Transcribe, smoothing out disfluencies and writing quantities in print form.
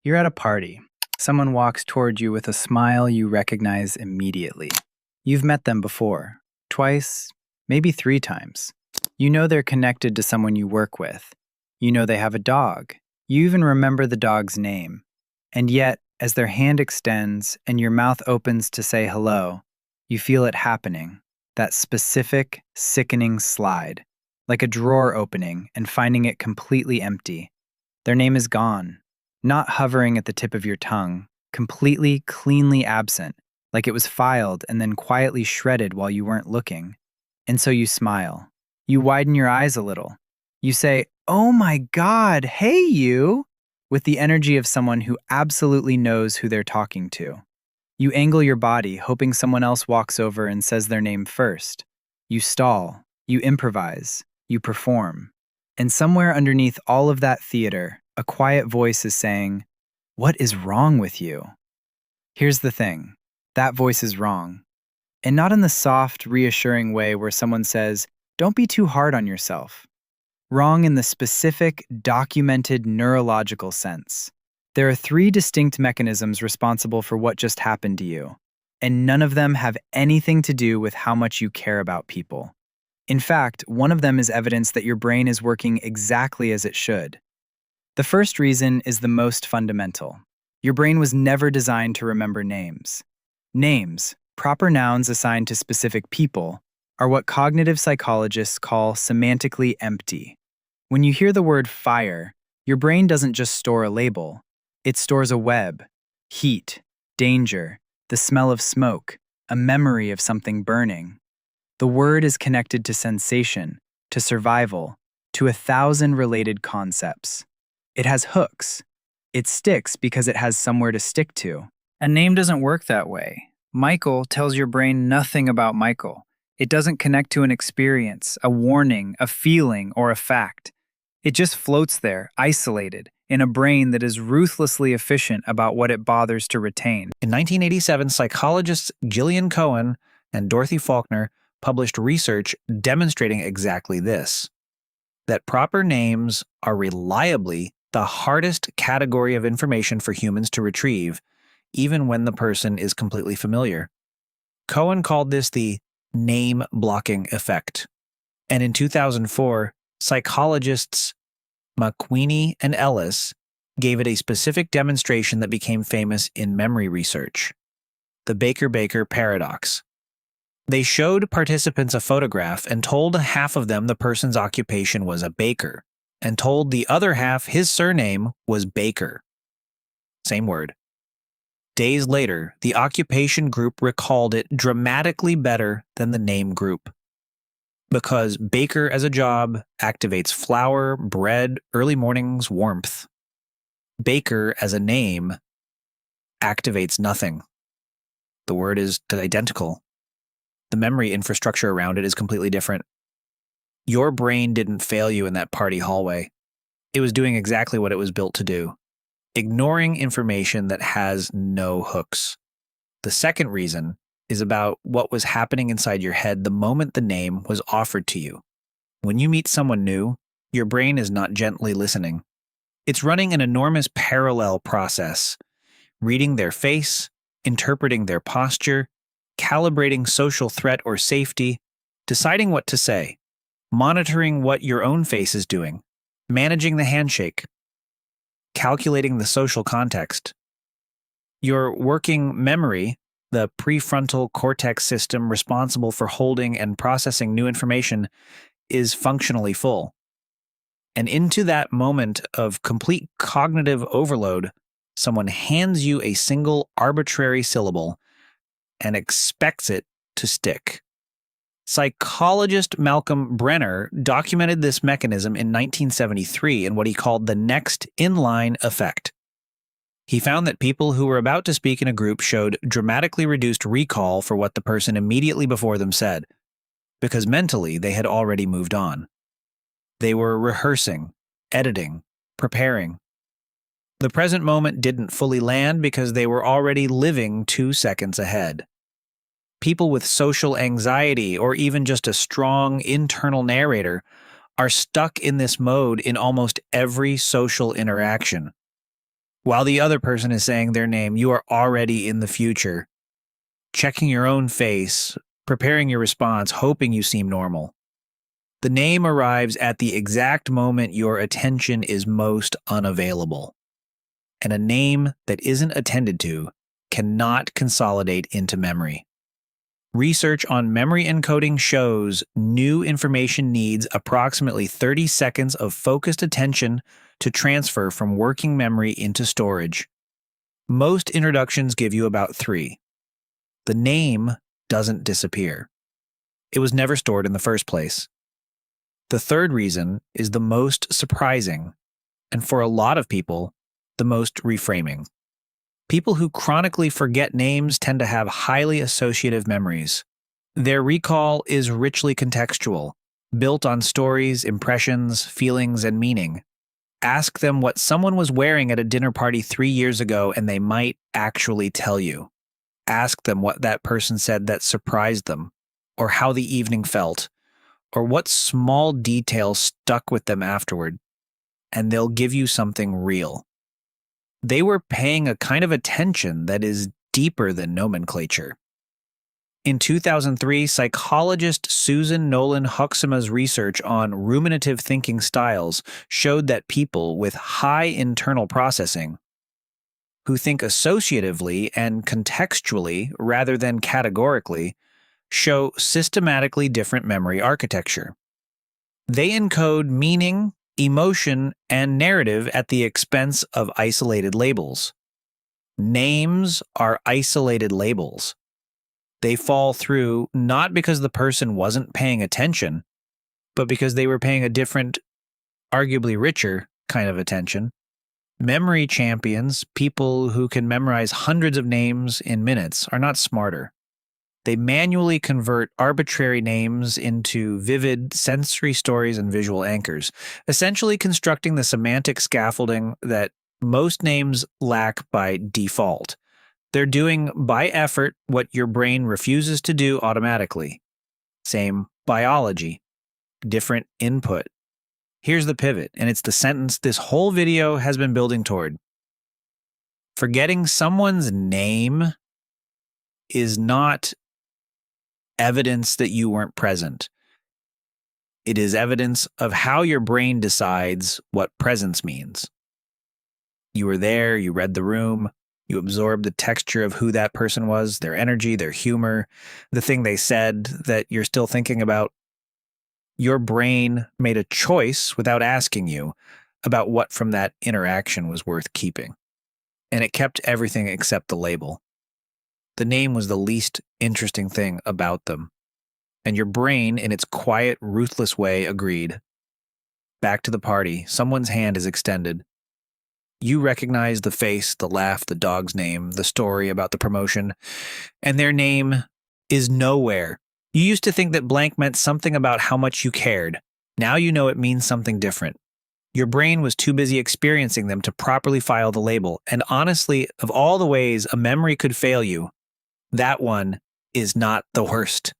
You're at a party. Someone walks toward you with a smile you recognize immediately. You've met them before, twice, maybe 3 times. You know they're connected to someone you work with. You know they have a dog. You even remember the dog's name. And yet, as their hand extends and your mouth opens to say hello, you feel it happening, that specific, sickening slide, like a drawer opening and finding it completely empty. Their name is gone. Not hovering at the tip of your tongue, completely, cleanly absent, like it was filed and then quietly shredded while you weren't looking. And so you smile. You widen your eyes a little. You say, "Oh my God, hey you," with the energy of someone who absolutely knows who they're talking to. You angle your body, hoping someone else walks over and says their name first. You stall. You improvise. You perform. And somewhere underneath all of that theater, a quiet voice is saying, "What is wrong with you?" Here's the thing. That voice is wrong. And not in the soft, reassuring way where someone says, "Don't be too hard on yourself." Wrong in the specific, documented neurological sense. There are 3 distinct mechanisms responsible for what just happened to you, and none of them have anything to do with how much you care about people. In fact, one of them is evidence that your brain is working exactly as it should. The first reason is the most fundamental. Your brain was never designed to remember names. Names, proper nouns assigned to specific people, are what cognitive psychologists call semantically empty. When you hear the word fire, your brain doesn't just store a label. It stores a web, heat, danger, the smell of smoke, a memory of something burning. The word is connected to sensation, to survival, to 1,000 related concepts. It has hooks. It sticks because it has somewhere to stick to. A name doesn't work that way. Michael tells your brain nothing about Michael. It doesn't connect to an experience, a warning, a feeling, or a fact. It just floats there, isolated, in a brain that is ruthlessly efficient about what it bothers to retain. In 1987, psychologists Gillian Cohen and Dorothy Faulkner published research demonstrating exactly this: that proper names are reliably the hardest category of information for humans to retrieve, even when the person is completely familiar. Cohen called this the name blocking effect. And in 2004, psychologists McWeeny and Ellis gave it a specific demonstration that became famous in memory research: the Baker-Baker paradox. They showed participants a photograph and told half of them the person's occupation was a baker, and told the other half his surname was Baker. Same word. Days later, the occupation group recalled it dramatically better than the name group. Because baker as a job activates flour, bread, early mornings, warmth. Baker as a name activates nothing. The word is identical. The memory infrastructure around it is completely different. Your brain didn't fail you in that party hallway. It was doing exactly what it was built to do, ignoring information that has no hooks. The second reason is about what was happening inside your head the moment the name was offered to you. When you meet someone new, your brain is not gently listening. It's running an enormous parallel process, reading their face, interpreting their posture, calibrating social threat or safety, deciding what to say, monitoring what your own face is doing, managing the handshake, calculating the social context. Your working memory, the prefrontal cortex system responsible for holding and processing new information, is functionally full. And into that moment of complete cognitive overload, someone hands you a single arbitrary syllable and expects it to stick. Psychologist Malcolm Brenner documented this mechanism in 1973 in what he called the next in-line effect. He found that people who were about to speak in a group showed dramatically reduced recall for what the person immediately before them said, because mentally they had already moved on. They were rehearsing, editing, preparing. The present moment didn't fully land because they were already living 2 seconds ahead. People with social anxiety or even just a strong internal narrator are stuck in this mode in almost every social interaction. While the other person is saying their name, you are already in the future, checking your own face, preparing your response, hoping you seem normal. The name arrives at the exact moment your attention is most unavailable. And a name that isn't attended to cannot consolidate into memory. Research on memory encoding shows new information needs approximately 30 seconds of focused attention to transfer from working memory into storage. Most introductions give you about 3. The name doesn't disappear. It was never stored in the first place. The third reason is the most surprising, and for a lot of people, the most reframing. People who chronically forget names tend to have highly associative memories. Their recall is richly contextual, built on stories, impressions, feelings, and meaning. Ask them what someone was wearing at a dinner party 3 years ago, and they might actually tell you. Ask them what that person said that surprised them, or how the evening felt, or what small detail stuck with them afterward, and they'll give you something real. They were paying a kind of attention that is deeper than nomenclature. In 2003, psychologist Susan Nolan Huxama's research on ruminative thinking styles showed that people with high internal processing, who think associatively and contextually rather than categorically, show systematically different memory architecture. They encode meaning, emotion, and narrative at the expense of isolated labels. Names are isolated labels. They fall through not because the person wasn't paying attention, but because they were paying a different, arguably richer, kind of attention. Memory champions, people who can memorize hundreds of names in minutes, are not smarter. They manually convert arbitrary names into vivid sensory stories and visual anchors, essentially constructing the semantic scaffolding that most names lack by default. They're doing by effort what your brain refuses to do automatically. Same biology, different input. Here's the pivot, and it's the sentence this whole video has been building toward. Forgetting someone's name is not evidence that you weren't present. It is evidence of how your brain decides what presence means. You were there, you read the room, you absorbed the texture of who that person was, their energy, their humor, the thing they said that you're still thinking about. Your brain made a choice without asking you about what from that interaction was worth keeping. And it kept everything except the label. The name was the least interesting thing about them. And your brain, in its quiet, ruthless way, agreed. Back to the party, someone's hand is extended. You recognize the face, the laugh, the dog's name, the story about the promotion, and their name is nowhere. You used to think that blank meant something about how much you cared. Now you know it means something different. Your brain was too busy experiencing them to properly file the label, and honestly, of all the ways a memory could fail you, that one is not the worst.